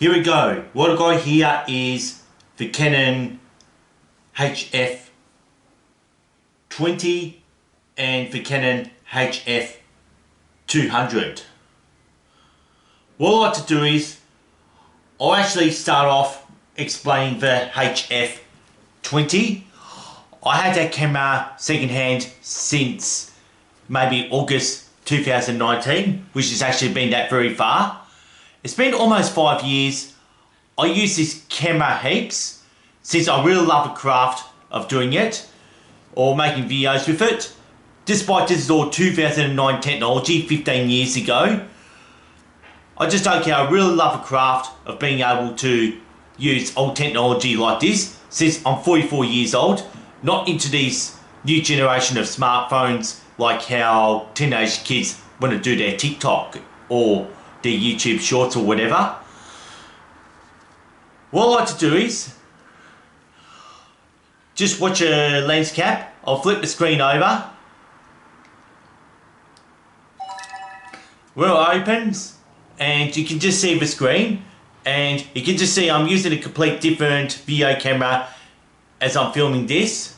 here we go. What I got here is the CANON HF20 and the CANON HF200. What I like to do is I'll actually start off explaining the HF20. I had that camera second-hand since maybe August 2019, which has actually been that very far. It's been almost 5 years. I use this camera heaps since I really love the craft of doing it or making videos with it. Despite this is all 2009 technology, 15 years ago, I just don't care. I really love the craft of being able to use old technology like this since I'm 44 years old, not into these new generation of smartphones like how teenage kids want to do their TikTok or their YouTube shorts or whatever. What I like to do is just watch a lens cap. I'll flip the screen over where it opens, and you can just see the screen, and you can just see I'm using a complete different video camera as I'm filming this.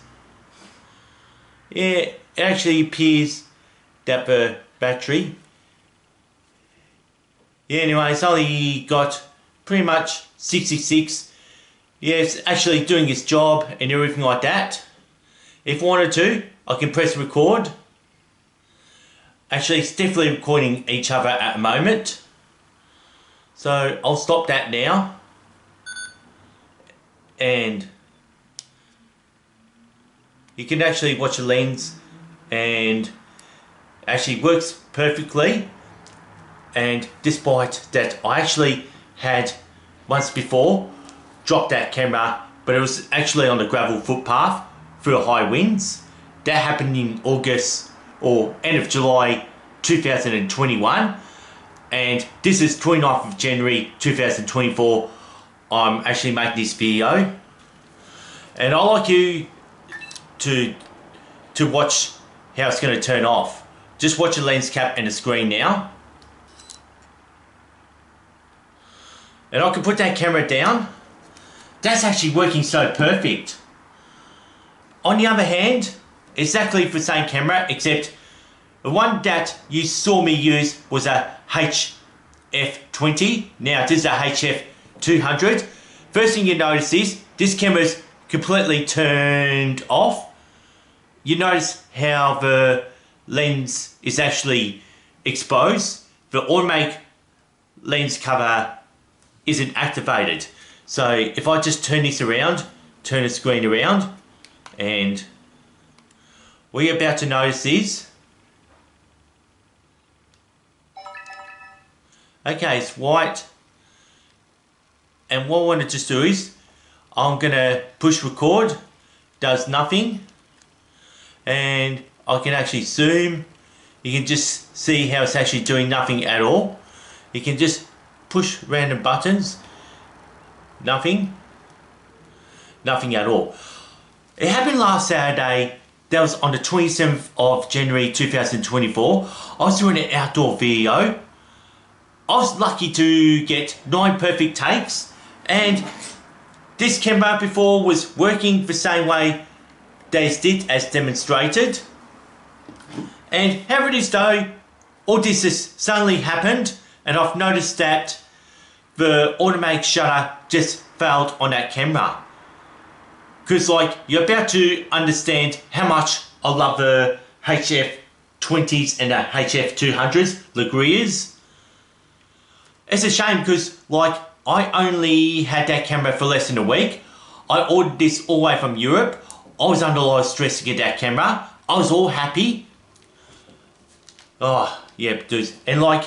Yeah, it actually appears that the battery, yeah, anyway, it's only got pretty much 66. Yeah, it's actually doing its job and everything like that. If I wanted to, I can press record. Actually, it's definitely recording each other at the moment. So I'll stop that now. And you can actually watch the lens, and actually works perfectly. And despite that, I actually had once before dropped that camera, but it was actually on the gravel footpath through high winds. That happened in August or end of July 2021, and this is 29th of January 2024. I'm actually making this video, and I'd like you to watch how it's going to turn off. Just watch the lens cap and the screen now. And I can put that camera down. That's actually working so perfect. On the other hand, exactly the same camera, except the one that you saw me use was a HF20. Now this is a HF200. First thing you notice is this camera's completely turned off. You notice how the lens is actually exposed. The automatic lens cover isn't activated. So if I just turn this around, turn the screen around, and what you're about to notice is, okay, it's white, and what I want to just do is I'm gonna push record, does nothing, and I can actually zoom. You can just see how it's actually doing nothing at all. You can just push random buttons, nothing at all. It happened last Saturday. That was on the 27th of January 2024. I was doing an outdoor video. I was lucky to get 9 perfect takes, and this camera before was working the same way they did as demonstrated. And however it is though, all this has suddenly happened, and I've noticed that the automatic shutter just failed on that camera. Because like, you're about to understand how much I love the HF20s and the HF200s, Legrias. It's a shame because like, I only had that camera for less than a week. I ordered this all the way from Europe. I was under a lot of stress to get that camera. I was all happy. Oh yeah, dudes. And like,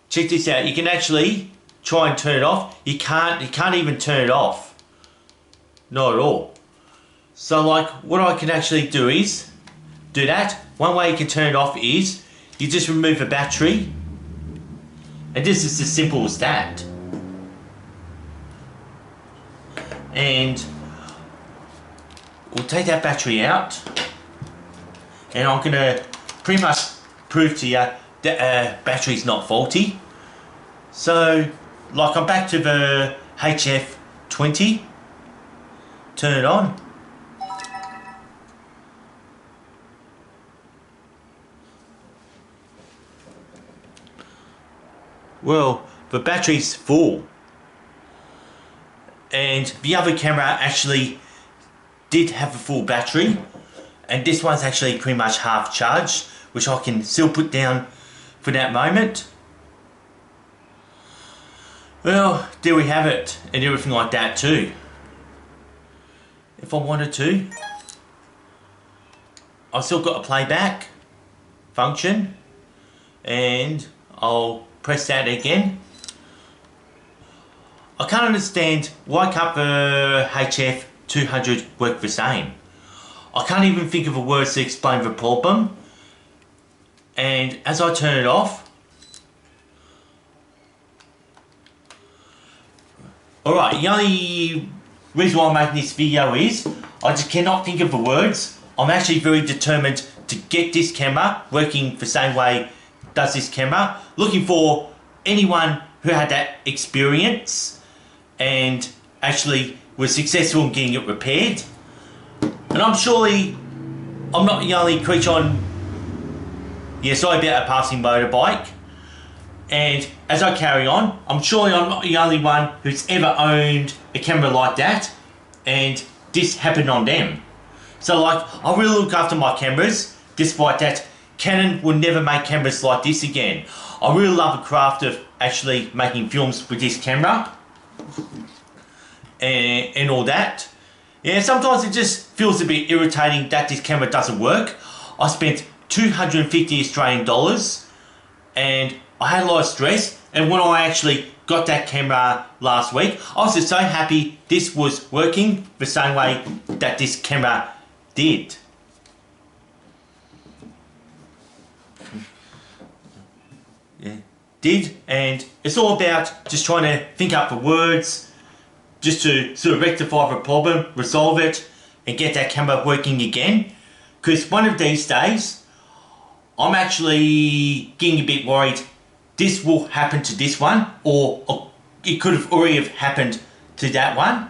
check this out. You can actually try and turn it off. You can't even turn it off. Not at all. So like, what I can actually do is do that. One way you can turn it off is you just remove the battery, and this is as simple as that. And we'll take that battery out, and I'm gonna pretty much prove to you that battery's not faulty. So like I'm back to the HF20. Turn it on. Well, the battery's full. And the other camera actually did have a full battery. And this one's actually pretty much half charged, which I can still put down for that moment. Well, there we have it, and everything like that too. If I wanted to, I've still got a playback function, and I'll press that again. I can't understand why can't the HF200 work the same. I can't even think of the words to explain the problem. And as I turn it off, alright, the only reason why I'm making this video is I just cannot think of the words. I'm actually very determined to get this camera working the same way does this camera. Looking for anyone who had that experience and actually was successful in getting it repaired. And I'm not the only creature on, sorry about a passing motorbike. And as I carry on, I'm not the only one who's ever owned a camera like that, and this happened on them. So like, I really look after my cameras. Despite that, Canon will never make cameras like this again. I really love the craft of actually making films with this camera and all that. Yeah, sometimes it just feels a bit irritating that this camera doesn't work. I spent 250 Australian dollars and I had a lot of stress, and when I actually got that camera last week, I was just so happy this was working the same way that this camera did. And it's all about just trying to think up the words just to sort of rectify the problem, resolve it, and get that camera working again. Because one of these days, I'm actually getting a bit worried this will happen to this one, or it could have already have happened to that one.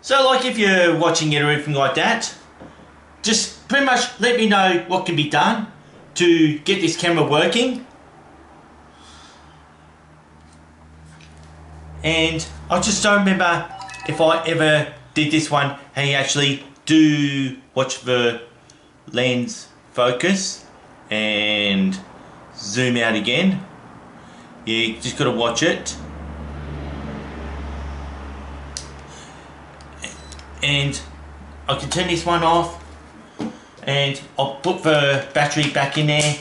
So like, if you're watching it or anything like that, just pretty much let me know what can be done to get this camera working. And I just don't remember if I ever did this one, how you actually do watch the lens focus and zoom out again. You just gotta watch it. And I can turn this one off, and I'll put the battery back in there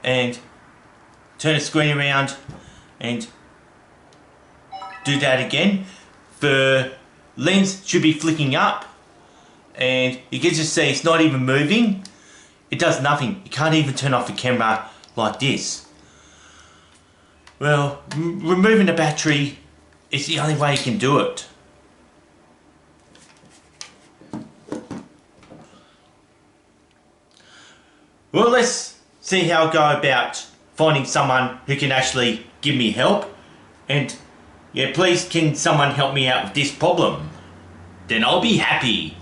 and turn the screen around and do that again. The lens should be flicking up, and you can just see it's not even moving. It does nothing. You can't even turn off the camera like this. Well, removing the battery is the only way you can do it. Well, let's see how I go about finding someone who can actually give me help. And yeah, please can someone help me out with this problem? Then I'll be happy.